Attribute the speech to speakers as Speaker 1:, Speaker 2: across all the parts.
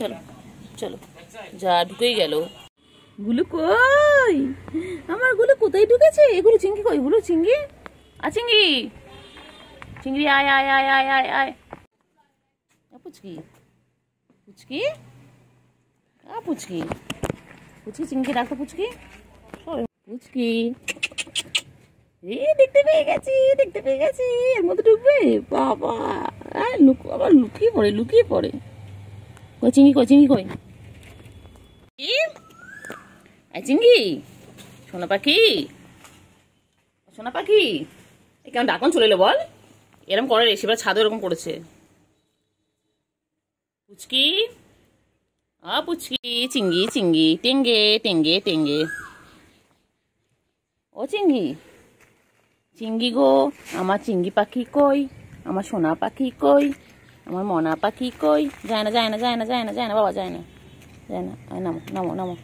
Speaker 1: চলো চলো, যা ঢুকেই গেল। গুলু কই? আমার গুলু কোথায় ঢুকেছে? এগুলো চিংড়ি কই? গুলো চিংড়ি, চিংড়ি চিংড়ি, আয় আয় আয় আয় আয় আয়। পুচকি পুচকি পুচকি পুচকি, চিংড়ি রাখো পুচকি, পুচকি। দেখতে পেয়ে গেছি, দেখতে পেয়ে গেছি। এর মধ্যে ঢুকবে বাবা, আবার লুকিয়ে পড়ে, লুকিয়ে পড়ে। কই চিংড়ি, কই চিংড়ি, কই চিংড়ি? সোনা পাখি, সোনা পাখি, কেমন ডাকন চলে এলো বল? এরকম করে রে, সেবার ছাদও এরকম করেছে। পুচকি, পুচকি, চিংড়ি চিংড়ি, টেঙ্গে টেঙ্গে টেঙ্গে। ও চিংড়ি, চিংড়ি গো, আমার চিংড়ি পাখি কই? আমার সোনা পাখি কই? আমার মনা পাখি কই? যায় না যায় না যায় না যায় না যায় না বাবা, যায় না যায় না। নামো নামো নামো।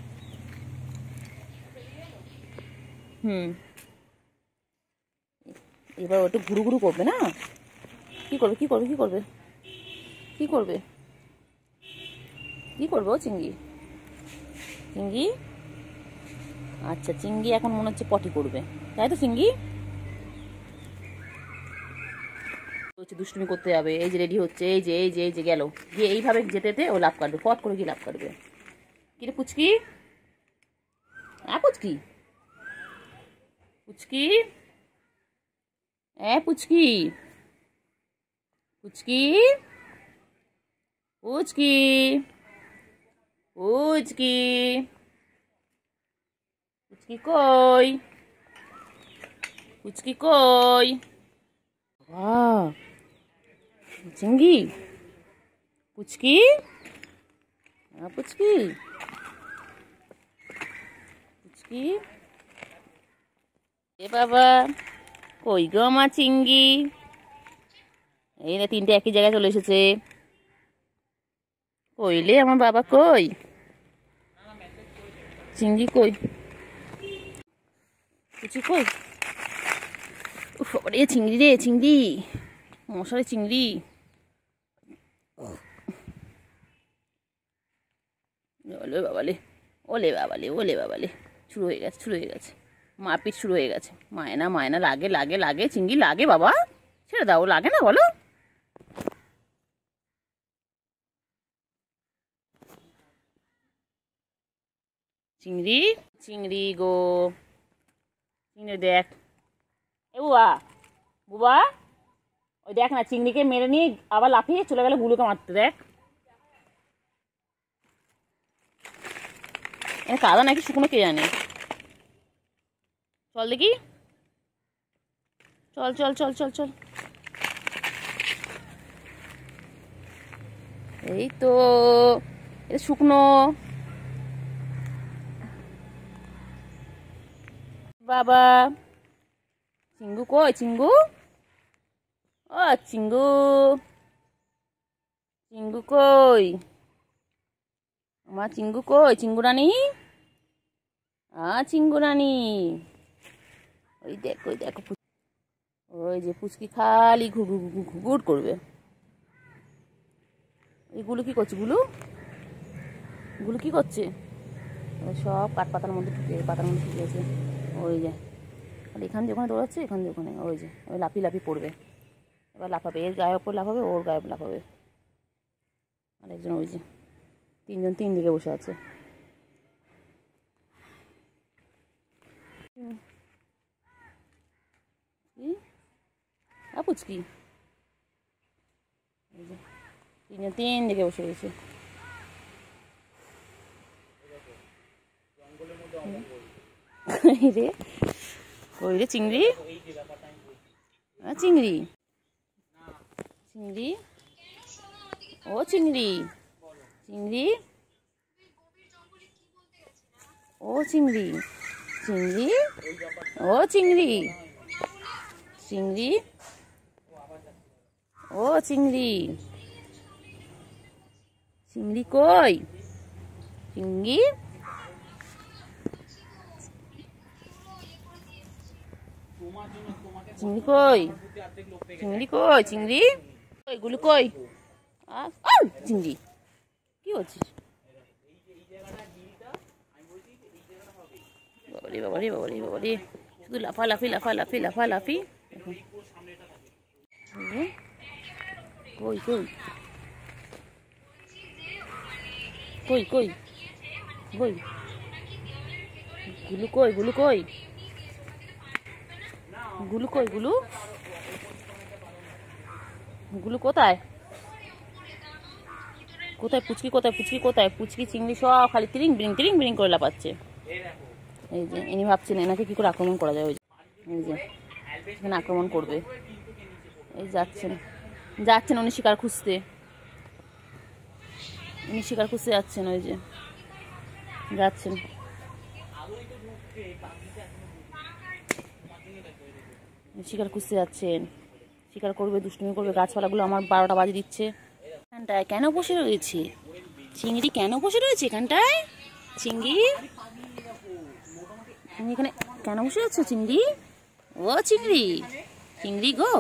Speaker 1: এবার ওটা ঘুরু ঘুরু করবে না? কি করবে কি করবে কি করবে কি করবে কি করবে ও চিংড়ি? চিংড়ি, আচ্ছা চিংড়ি এখন মনে হচ্ছে পটি করবে, তাই তো চিংড়ি? দুষ্টুমি করতে যাবে, এই যে রেডি হচ্ছে, এই যে এই যে এই যে গেল, গিয়ে এইভাবে যেতে যেতে ও লাভ কাটবে, পথ করে গিয়ে লাভ কাটবে। কিরে পুচকি, পুচকি পুচকি, পুচকি পুচকি পুচকি পুচকি পুচকি কই? পুচকি কই? চিংড়ি, পুচকি, পুচকি পুচকি, এ বাবা কই গো আমার চিংড়ি? এই না, তিনটে একই জায়গায় চলে এসেছে। কইলে আমার বাবা কই? চিংড়ি কই? পুচি কই? ওরে চিংড়ি রে, চিংড়ি, মশারে চিংড়ি। ওলে বাবালে, ওলে বাবালে, ওলে বাবালে, শুরু হয়ে গেছে, শুরু হয়ে গেছে, মারপিট শুরু হয়ে গেছে। মায়না মায়না, লাগে লাগে লাগে, চিংড়ি লাগে বাবা, ছেড়ে দাও, লাগে না বলো? চিংড়ি, চিংড়ি গো, চিংড়ি দেখ, এ বুবা, বুবা, ওই দেখ না, চিংড়িকে মেরে নিয়ে আবার লাফিয়ে চলে গেল গুলুকে মারতে, দেখ। কাদা নাকি শুকনো কে জানে। চল দেখি, চল চল চল চল চল। এই তো, এটা শুকনো। বাবা, চিঙ্গু কই? চিঙ্গু, ও চিঙ্গু, চিঙ্গু কই? আমার চিঙ্গু কই? চিঙ্গু রানী, চিঙ্গু রানী, ওই দেখো, ওই দেখো, ওই যে পুচকি খালি ঘুঘুর করবে। এইগুলো কি করছে? গুলু, গুলু কি করছে? সব কাঠ পাতার মধ্যে ঢুকে, পাতার মধ্যে ঢুকে গেছে। ওই যে এখান দিয়ে ওখানে দৌড়াচ্ছে, এখান দিয়ে ওখানে, ওই যে ওই লাফি লাফি পড়বে, এবার লাফাবে, এর গায়ের ওপর লাফাবে, ওর গায়ে লাফাবে। আরেকজন ওই যে, তিনজন তিন দিকে বসে আছে। পুচকি, তিনজন তিন দিকে বসে গেছে। রে কই রে চিংড়ি, চিংড়ি, চিংড়ি, ও চিংড়ি, চিংড়ি, ও চিংড়ি, চিংড়ি, ও চিংড়ি, চিংড়ি, ও চিংড়ি, চিংড়ি কই? চিংড়ি, চিংড়ি কই? চিংড়ি কই? চিংড়ি কই? গুলু কই? চিংড়ি কি করছিস? বাবারে বাবারে বাবারে বাবারে, শুধু লাফালাফি লাফালাফি লাফালাফি। কই কই কই কই কই গুলু কই, গুলু কই, গুলু কই, গুলু গুলু কোথায়? কোথায় পুচকি, কোথায় পুচকি, কোথায় পুচকি? চিংড়ি সব খালি তিরিং বিরিং করে লাফাচ্ছে। এই যে ইনি ভাবছেন এনাকে কি করে আক্রমণ করা যায়। ওই এই যে এখানে আক্রমণ করবে। এই যাচ্ছেন যাচ্ছেন উনি শিকার খুঁজতে, উনি শিকার খুঁজতে যাচ্ছেন। ওই যে যাচ্ছেন, শিকার খুঁজতে যাচ্ছেন। শিকার করবে, দুষ্টুমি করবে। গাছপালাগুলো আমার 12টা বাজে দিচ্ছে। এখানটায় কেন বসে রয়েছে চিংড়ি? কেন বসে রয়েছে এখানটায় চিংড়ি? তুমি এখানে কেন বসে আছো চিংড়ি? ও চিংড়ি, চিংড়ি গো।